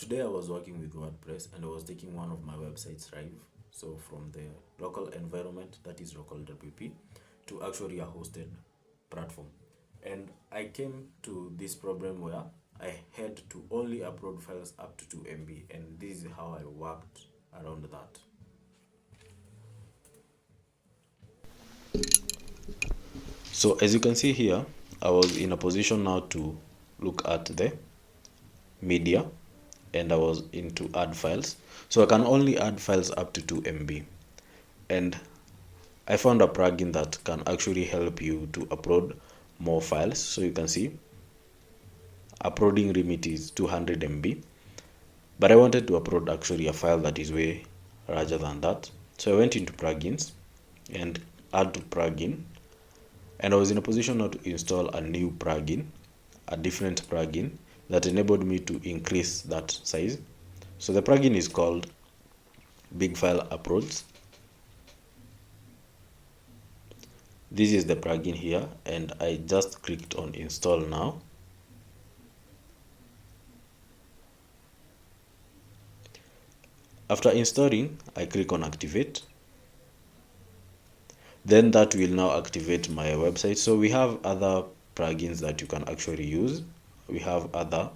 today I was working with WordPress and I was taking one of my websites live. So from the local environment, that is local WP, to actually a hosted platform. And I came to this problem where I had to only upload files up to 2 MB, and this is how I worked around that. So as you can see here, I was in a position now to look at the media, and I was into add files. So I can only add files up to 2 MB. And I found a plugin that can actually help you to upload more files. So you can see uploading limit is 200 MB. But I wanted to upload actually a file that is way larger than that. So I went into plugins and add to plugin. And I was in a position now to install a new plugin, a different plugin that enabled me to increase that size. So the plugin is called Big File Uploads. This is the plugin here, and I just clicked on install now. After installing, I click on activate. Then that will now activate my website. So we have other plugins that you can actually use. We have other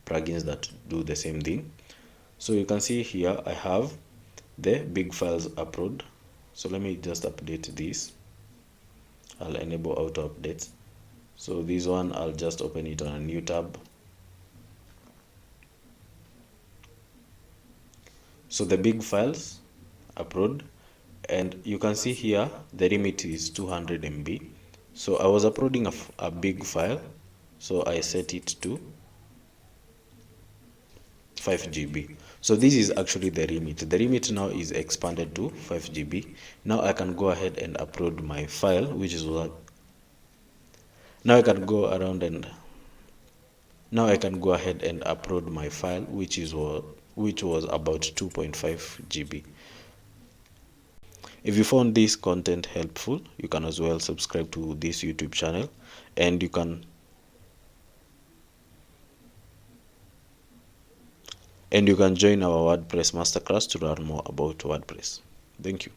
plugins that do the same thing. So you can see here I have the big files upload. So let me just update this. I'll enable auto updates. So this one, I'll just open it on a new tab. So the big files upload, and you can see here the limit is 200 MB. So I was uploading a big file, so I set it to 5 GB. So this is actually the limit. The limit now is expanded to 5 GB. Now I can go ahead and upload my file, which is what. Now I can go ahead and upload my file, which was about 2.5 GB. If you found this content helpful, you can as well subscribe to this YouTube channel, and you can join our WordPress Masterclass to learn more about WordPress. Thank you.